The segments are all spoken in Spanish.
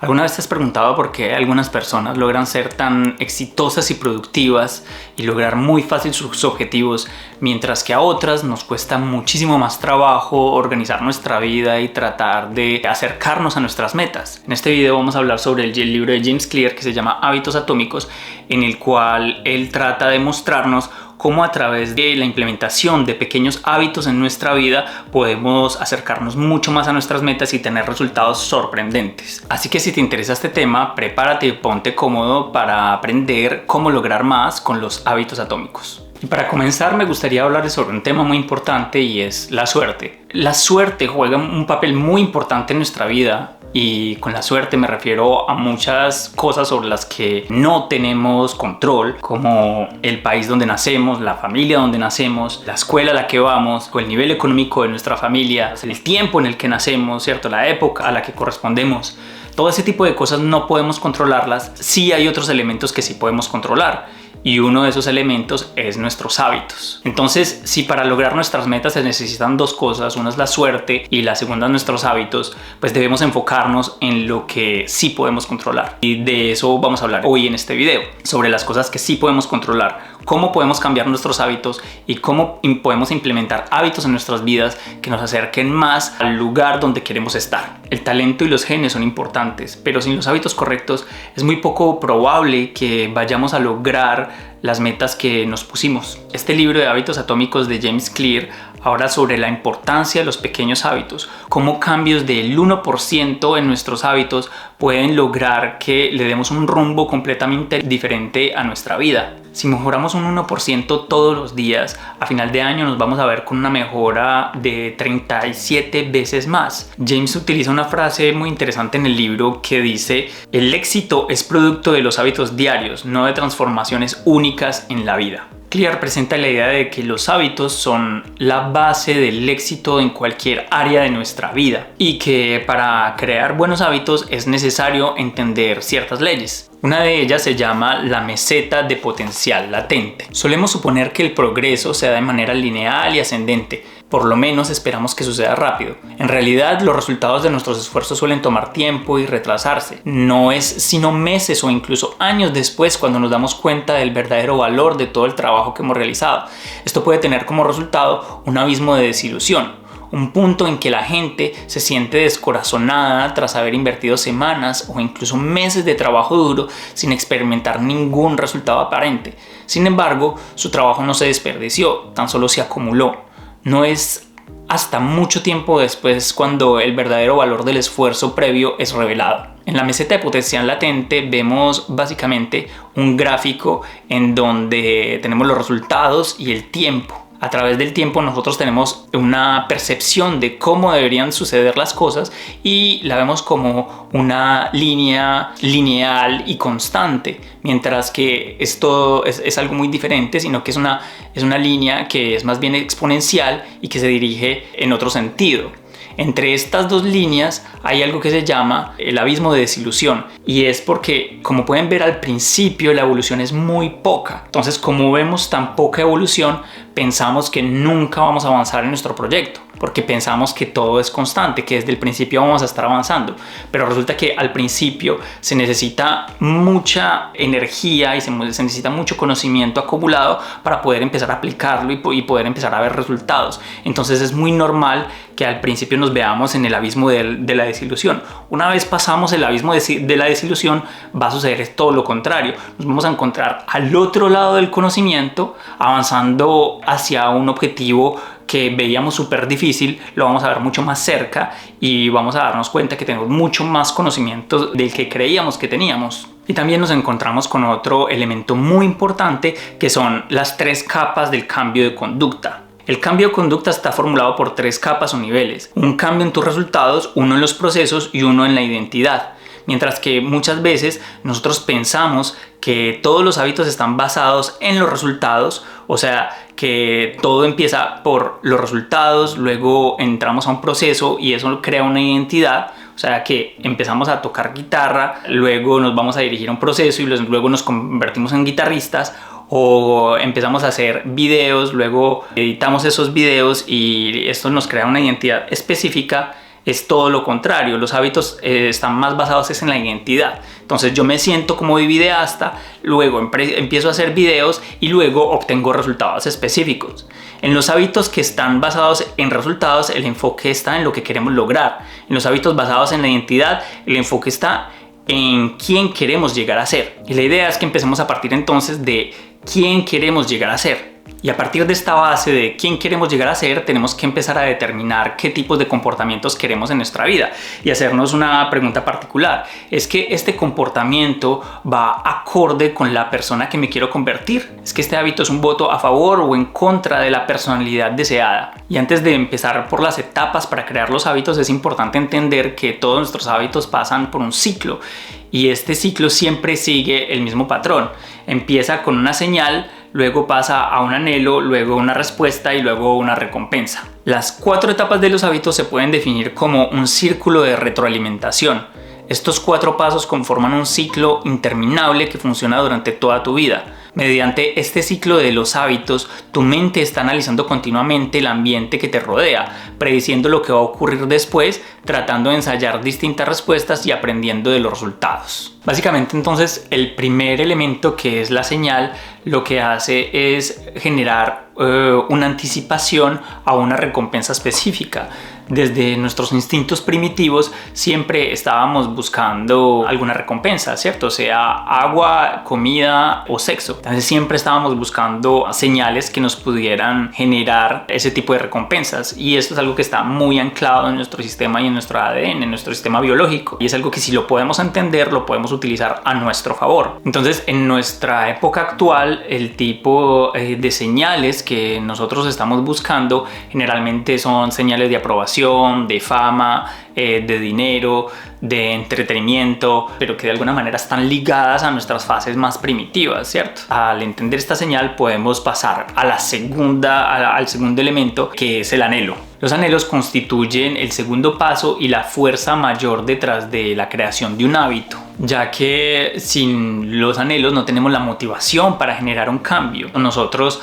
¿Alguna vez te has preguntado por qué algunas personas logran ser tan exitosas y productivas y lograr muy fácil sus objetivos, mientras que a otras nos cuesta muchísimo más trabajo organizar nuestra vida y tratar de acercarnos a nuestras metas? En este video vamos a hablar sobre el libro de James Clear que se llama Hábitos Atómicos, en el cual él trata de mostrarnos cómo a través de la implementación de pequeños hábitos en nuestra vida podemos acercarnos mucho más a nuestras metas y tener resultados sorprendentes. Así que si te interesa este tema, prepárate y ponte cómodo para aprender cómo lograr más con los hábitos atómicos. Y para comenzar me gustaría hablar sobre un tema muy importante y es la suerte. La suerte juega un papel muy importante en nuestra vida. Y con la suerte me refiero a muchas cosas sobre las que no tenemos control, como el país donde nacemos, la familia donde nacemos, la escuela a la que vamos, o el nivel económico de nuestra familia, el tiempo en el que nacemos, ¿cierto? La época a la que correspondemos. Todo ese tipo de cosas no podemos controlarlas. Sí hay otros elementos que sí podemos controlar. Y uno de esos elementos es nuestros hábitos. Entonces, si para lograr nuestras metas se necesitan dos cosas, una es la suerte y la segunda es nuestros hábitos, pues debemos enfocarnos en lo que sí podemos controlar. Y de eso vamos a hablar hoy en este video, sobre las cosas que sí podemos controlar, cómo podemos cambiar nuestros hábitos y cómo podemos implementar hábitos en nuestras vidas que nos acerquen más al lugar donde queremos estar. El talento y los genes son importantes, pero sin los hábitos correctos es muy poco probable que vayamos a lograr las metas que nos pusimos. Este libro de Hábitos Atómicos de James Clear habla sobre la importancia de los pequeños hábitos, cómo cambios del 1% en nuestros hábitos pueden lograr que le demos un rumbo completamente diferente a nuestra vida. Si mejoramos un 1% todos los días, a final de año nos vamos a ver con una mejora de 37 veces más. James utiliza una frase muy interesante en el libro que dice: el éxito es producto de los hábitos diarios, no de transformaciones únicas en la vida. Clear presenta la idea de que los hábitos son la base del éxito en cualquier área de nuestra vida y que para crear buenos hábitos es necesario entender ciertas leyes. Una de ellas se llama la meseta de potencial latente. Solemos suponer que el progreso se da de manera lineal y ascendente. Por lo menos esperamos que suceda rápido. En realidad, los resultados de nuestros esfuerzos suelen tomar tiempo y retrasarse. No es sino meses o incluso años después cuando nos damos cuenta del verdadero valor de todo el trabajo que hemos realizado. Esto puede tener como resultado un abismo de desilusión. Un punto en que la gente se siente descorazonada tras haber invertido semanas o incluso meses de trabajo duro sin experimentar ningún resultado aparente. Sin embargo, su trabajo no se desperdició, tan solo se acumuló. No es hasta mucho tiempo después cuando el verdadero valor del esfuerzo previo es revelado. En la meseta de potencial latente vemos básicamente un gráfico en donde tenemos los resultados y el tiempo. A través del tiempo nosotros tenemos una percepción de cómo deberían suceder las cosas y la vemos como una línea lineal y constante, mientras que esto es algo muy diferente, sino que es una línea que es más bien exponencial y que se dirige en otro sentido. Entre estas dos líneas hay algo que se llama el abismo de desilusión, y es porque, como pueden ver, al principio la evolución es muy poca. Entonces, como vemos tan poca evolución, pensamos que nunca vamos a avanzar en nuestro proyecto, porque pensamos que todo es constante, que desde el principio vamos a estar avanzando. Pero resulta que al principio se necesita mucha energía y se necesita mucho conocimiento acumulado para poder empezar a aplicarlo y poder empezar a ver resultados. Entonces es muy normal que al principio nos veamos en el abismo de la desilusión. Una vez pasamos el abismo de la desilusión, va a suceder todo lo contrario. Nos vamos a encontrar al otro lado del conocimiento, avanzando hacia un objetivo que veíamos súper difícil. Lo vamos a ver mucho más cerca y vamos a darnos cuenta que tenemos mucho más conocimiento del que creíamos que teníamos. Y también nos encontramos con otro elemento muy importante, que son las 3 capas del cambio de conducta. El cambio de conducta está formulado por 3 capas o niveles: un cambio en tus resultados, uno en los procesos y uno en la identidad. Mientras que muchas veces nosotros pensamos que todos los hábitos están basados en los resultados, o sea, que todo empieza por los resultados, luego entramos a un proceso y eso crea una identidad. O sea, que empezamos a tocar guitarra, luego nos vamos a dirigir a un proceso y luego nos convertimos en guitarristas, o empezamos a hacer videos, luego editamos esos videos y esto nos crea una identidad específica es todo lo contrario. Los hábitos están más basados en la identidad. Entonces yo me siento como videasta, luego empiezo a hacer videos y luego obtengo resultados específicos. En los hábitos que están basados en resultados, el enfoque está en lo que queremos lograr. En los hábitos basados en la identidad, el enfoque está en quién queremos llegar a ser. Y la idea es que empecemos a partir entonces de quién queremos llegar a ser. Y a partir de esta base de quién queremos llegar a ser, tenemos que empezar a determinar qué tipos de comportamientos queremos en nuestra vida y hacernos una pregunta particular. ¿Es que este comportamiento va acorde con la persona que me quiero convertir? ¿Es que este hábito es un voto a favor o en contra de la personalidad deseada? Y antes de empezar por las etapas para crear los hábitos, es importante entender que todos nuestros hábitos pasan por un ciclo y este ciclo siempre sigue el mismo patrón. Empieza con una señal, luego pasa a un anhelo, luego una respuesta y luego una recompensa. Las 4 etapas de los hábitos se pueden definir como un círculo de retroalimentación. Estos 4 pasos conforman un ciclo interminable que funciona durante toda tu vida. Mediante este ciclo de los hábitos, tu mente está analizando continuamente el ambiente que te rodea, prediciendo lo que va a ocurrir después, tratando de ensayar distintas respuestas y aprendiendo de los resultados. Básicamente, entonces, el primer elemento, que es la señal, lo que hace es generar una anticipación a una recompensa específica. Desde nuestros instintos primitivos siempre estábamos buscando alguna recompensa, ¿cierto? Sea agua, comida o sexo. Entonces siempre estábamos buscando señales que nos pudieran generar ese tipo de recompensas, y esto es algo que está muy anclado en nuestro sistema y en nuestro ADN, en nuestro sistema biológico, y es algo que si lo podemos entender, lo podemos utilizar a nuestro favor. Entonces, en nuestra época actual, el tipo de señales que nosotros estamos buscando generalmente son señales de aprobación, de fama, de dinero, de entretenimiento, pero que de alguna manera están ligadas a nuestras fases más primitivas, ¿cierto? Al entender esta señal podemos pasar a al segundo elemento, que es el anhelo. Los anhelos constituyen el segundo paso y la fuerza mayor detrás de la creación de un hábito, ya que sin los anhelos no tenemos la motivación para generar un cambio. Nosotros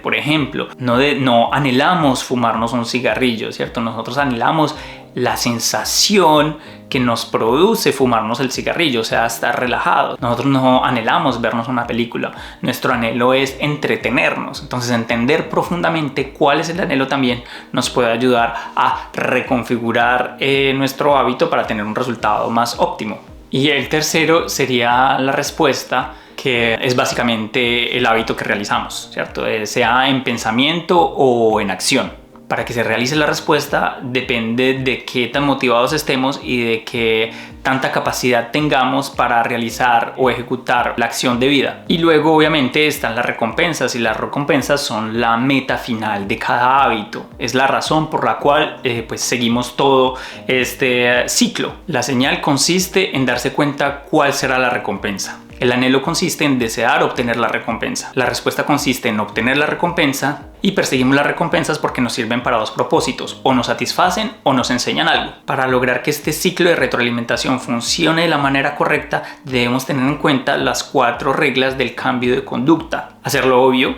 por ejemplo, no anhelamos fumarnos un cigarrillo, ¿cierto? Nosotros anhelamos la sensación que nos produce fumarnos el cigarrillo, o sea, estar relajados. Nosotros no anhelamos vernos una película, nuestro anhelo es entretenernos. Entonces, entender profundamente cuál es el anhelo también nos puede ayudar a reconfigurar nuestro hábito para tener un resultado más óptimo. Y el tercero sería la respuesta, que es básicamente el hábito que realizamos, ¿cierto? Sea en pensamiento o en acción. Para que se realice la respuesta depende de qué tan motivados estemos y de qué tanta capacidad tengamos para realizar o ejecutar la acción de vida. Y luego obviamente están las recompensas, y las recompensas son la meta final de cada hábito. Es la razón por la cual pues seguimos todo este ciclo. La señal consiste en darse cuenta cuál será la recompensa. El anhelo consiste en desear obtener la recompensa. La respuesta consiste en obtener la recompensa, y perseguimos las recompensas porque nos sirven para 2 propósitos: o nos satisfacen o nos enseñan algo. Para lograr que este ciclo de retroalimentación funcione de la manera correcta, debemos tener en cuenta las 4 reglas del cambio de conducta: hacerlo obvio,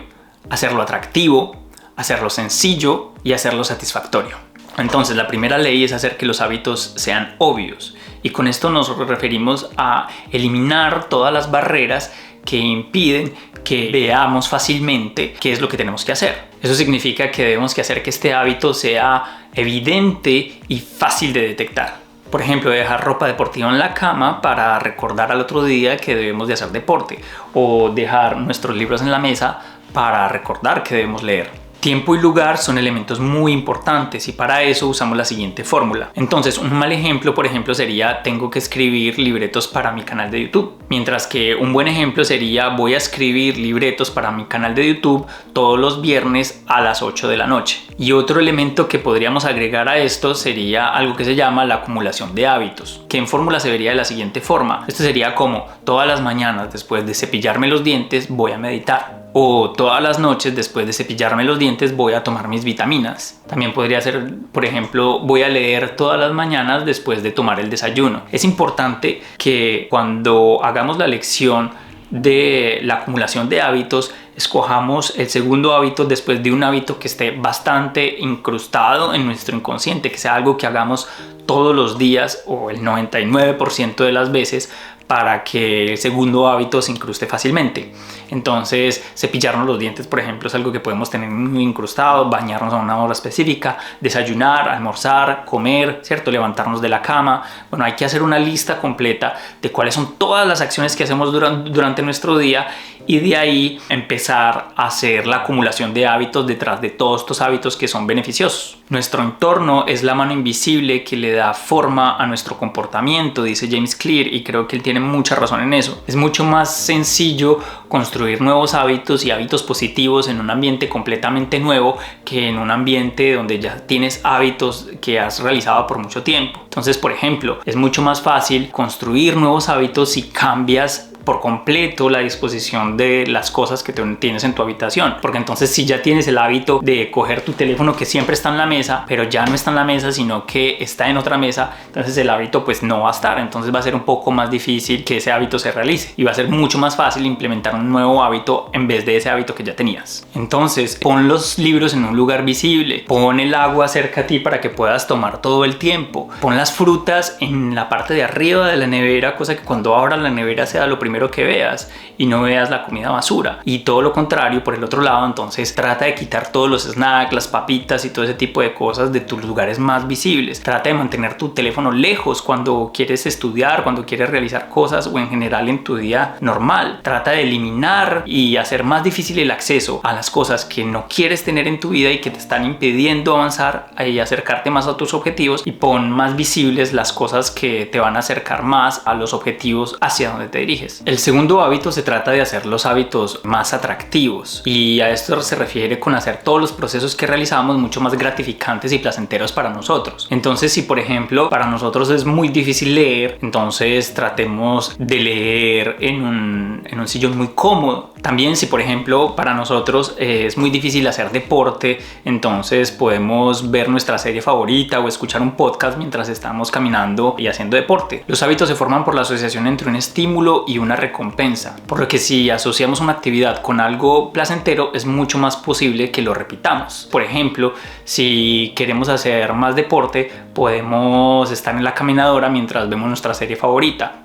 hacerlo atractivo, hacerlo sencillo y hacerlo satisfactorio. Entonces, la primera ley es hacer que los hábitos sean obvios, y con esto nos referimos a eliminar todas las barreras que impiden que veamos fácilmente qué es lo que tenemos que hacer. Eso significa que debemos hacer que este hábito sea evidente y fácil de detectar. Por ejemplo, dejar ropa deportiva en la cama para recordar al otro día que debemos de hacer deporte, o dejar nuestros libros en la mesa para recordar que debemos leer. Tiempo y lugar son elementos muy importantes, y para eso usamos la siguiente fórmula. Entonces, un mal ejemplo, por ejemplo, sería: tengo que escribir libretos para mi canal de YouTube. Mientras que un buen ejemplo sería: voy a escribir libretos para mi canal de YouTube todos los viernes a las 8 de la noche. Y otro elemento que podríamos agregar a esto sería algo que se llama la acumulación de hábitos, que en fórmula se vería de la siguiente forma. Esto sería como: todas las mañanas después de cepillarme los dientes voy a meditar. O todas las noches después de cepillarme los dientes voy a tomar mis vitaminas. También podría ser, por ejemplo, voy a leer todas las mañanas después de tomar el desayuno. Es importante que cuando hagamos la lección de la acumulación de hábitos escojamos el segundo hábito después de un hábito que esté bastante incrustado en nuestro inconsciente, que sea algo que hagamos todos los días o el 99% de las veces, para que el segundo hábito se incruste fácilmente. Entonces, cepillarnos los dientes, por ejemplo, es algo que podemos tener muy incrustado, bañarnos a una hora específica, desayunar, almorzar, comer, ¿cierto? Levantarnos de la cama. Bueno, hay que hacer una lista completa de cuáles son todas las acciones que hacemos durante nuestro día, y de ahí empezar a hacer la acumulación de hábitos detrás de todos estos hábitos que son beneficiosos. Nuestro entorno es la mano invisible que le da forma a nuestro comportamiento, dice James Clear, y creo que él tiene mucha razón en eso. Es mucho más sencillo construir nuevos hábitos y hábitos positivos en un ambiente completamente nuevo que en un ambiente donde ya tienes hábitos que has realizado por mucho tiempo. Entonces, por ejemplo, es mucho más fácil construir nuevos hábitos si cambias por completo la disposición de las cosas que tienes en tu habitación, porque entonces si ya tienes el hábito de coger tu teléfono que siempre está en la mesa, pero ya no está en la mesa sino que está en otra mesa, entonces el hábito pues no va a estar, entonces va a ser un poco más difícil que ese hábito se realice y va a ser mucho más fácil implementar un nuevo hábito en vez de ese hábito que ya tenías. Entonces pon los libros en un lugar visible, pon el agua cerca a ti para que puedas tomar todo el tiempo, pon las frutas en la parte de arriba de la nevera, cosa que cuando abras la nevera sea lo primero que veas y no veas la comida basura, y todo lo contrario por el otro lado. Entonces trata de quitar todos los snacks, las papitas y todo ese tipo de cosas de tus lugares más visibles. Trata de mantener tu teléfono lejos cuando quieres estudiar, cuando quieres realizar cosas o en general en tu día normal. Trata de eliminar y hacer más difícil el acceso a las cosas que no quieres tener en tu vida y que te están impidiendo avanzar y acercarte más a tus objetivos, y pon más visibles las cosas que te van a acercar más a los objetivos hacia donde te diriges. El segundo hábito se trata de hacer los hábitos más atractivos, y a esto se refiere con hacer todos los procesos que realizamos mucho más gratificantes y placenteros para nosotros. Entonces, si por ejemplo para nosotros es muy difícil leer, entonces tratemos de leer en un sillón muy cómodo. También si por ejemplo para nosotros es muy difícil hacer deporte, entonces podemos ver nuestra serie favorita o escuchar un podcast mientras estamos caminando y haciendo deporte. Los hábitos se forman por la asociación entre un estímulo y una recompensa, por lo que si asociamos una actividad con algo placentero es mucho más posible que lo repitamos. Por ejemplo, si queremos hacer más deporte, podemos estar en la caminadora mientras vemos nuestra serie favorita,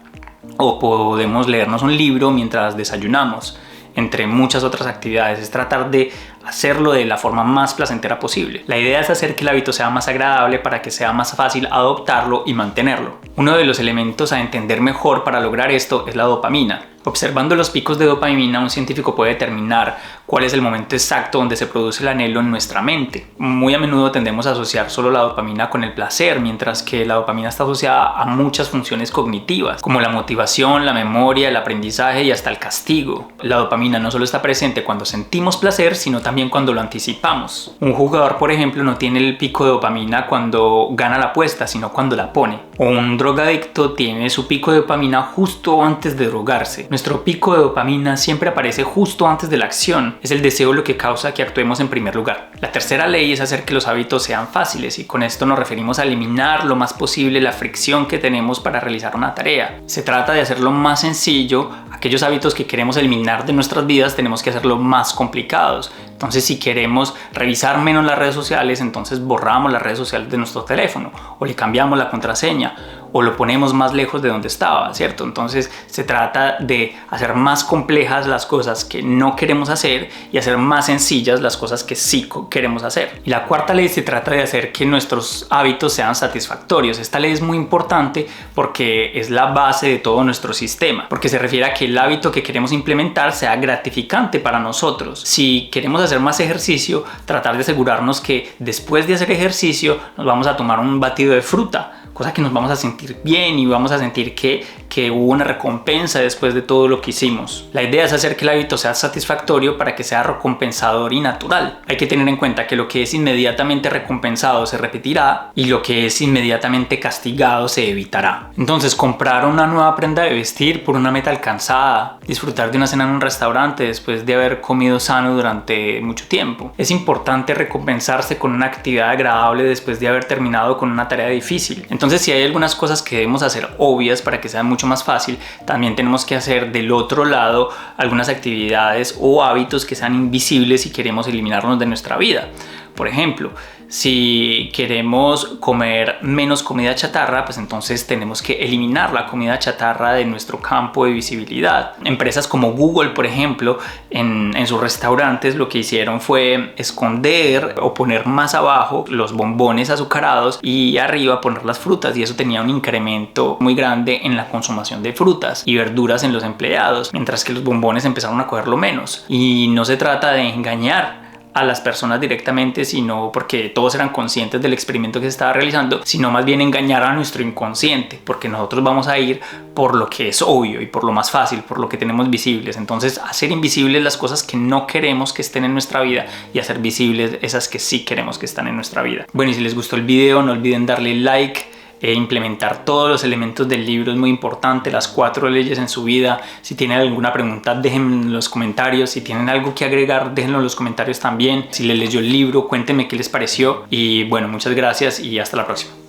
o podemos leernos un libro mientras desayunamos, entre muchas otras actividades. Es tratar de hacerlo de la forma más placentera posible. La idea es hacer que el hábito sea más agradable para que sea más fácil adoptarlo y mantenerlo. Uno de los elementos a entender mejor para lograr esto es la dopamina. Observando los picos de dopamina, un científico puede determinar cuál es el momento exacto donde se produce el anhelo en nuestra mente. Muy a menudo tendemos a asociar solo la dopamina con el placer, mientras que la dopamina está asociada a muchas funciones cognitivas, como la motivación, la memoria, el aprendizaje y hasta el castigo. La dopamina no solo está presente cuando sentimos placer, sino también cuando lo anticipamos. Un jugador, por ejemplo, no tiene el pico de dopamina cuando gana la apuesta, sino cuando la pone. O un drogadicto tiene su pico de dopamina justo antes de drogarse. Nuestro pico de dopamina siempre aparece justo antes de la acción. Es el deseo lo que causa que actuemos en primer lugar. La tercera ley es hacer que los hábitos sean fáciles, y con esto nos referimos a eliminar lo más posible la fricción que tenemos para realizar una tarea. Se trata de hacerlo más sencillo. Aquellos hábitos que queremos eliminar de nuestras vidas tenemos que hacerlo más complicados. Entonces, si queremos revisar menos las redes sociales, entonces borramos las redes sociales de nuestro teléfono, o le cambiamos la contraseña, o lo ponemos más lejos de donde estaba, ¿cierto? Entonces se trata de hacer más complejas las cosas que no queremos hacer y hacer más sencillas las cosas que sí queremos hacer. Y la cuarta ley se trata de hacer que nuestros hábitos sean satisfactorios. Esta ley es muy importante porque es la base de todo nuestro sistema, porque se refiere a que el hábito que queremos implementar sea gratificante para nosotros. Si queremos hacer más ejercicio, tratar de asegurarnos que después de hacer ejercicio nos vamos a tomar un batido de fruta, cosa que nos vamos a sentir bien y vamos a sentir que hubo una recompensa después de todo lo que hicimos. La idea es hacer que el hábito sea satisfactorio para que sea recompensador y natural. Hay que tener en cuenta que lo que es inmediatamente recompensado se repetirá y lo que es inmediatamente castigado se evitará. Entonces, comprar una nueva prenda de vestir por una meta alcanzada, disfrutar de una cena en un restaurante después de haber comido sano durante mucho tiempo. Es importante recompensarse con una actividad agradable después de haber terminado con una tarea difícil. Entonces, Entonces, si hay algunas cosas que debemos hacer obvias para que sea mucho más fácil, también tenemos que hacer del otro lado algunas actividades o hábitos que sean invisibles si queremos eliminarlos de nuestra vida. Por ejemplo, si queremos comer menos comida chatarra, pues entonces tenemos que eliminar la comida chatarra de nuestro campo de visibilidad. Empresas como Google, por ejemplo, en sus restaurantes lo que hicieron fue esconder o poner más abajo los bombones azucarados y arriba poner las frutas, y eso tenía un incremento muy grande en la consumación de frutas y verduras en los empleados, mientras que los bombones empezaron a cogerlo menos. Y no se trata de engañar a las personas directamente, sino porque todos eran conscientes del experimento que se estaba realizando, sino más bien engañar a nuestro inconsciente, porque nosotros vamos a ir por lo que es obvio y por lo más fácil, por lo que tenemos visibles. Entonces, hacer invisibles las cosas que no queremos que estén en nuestra vida y hacer visibles esas que sí queremos que están en nuestra vida. Bueno, y si les gustó el video, no olviden darle like. Implementar todos los elementos del libro es muy importante, las 4 leyes en su vida. Si tienen alguna pregunta, déjenme en los comentarios. Si tienen algo que agregar, déjenlo en los comentarios también. Si les leyó el libro, cuéntenme qué les pareció. Y bueno, muchas gracias y hasta la próxima.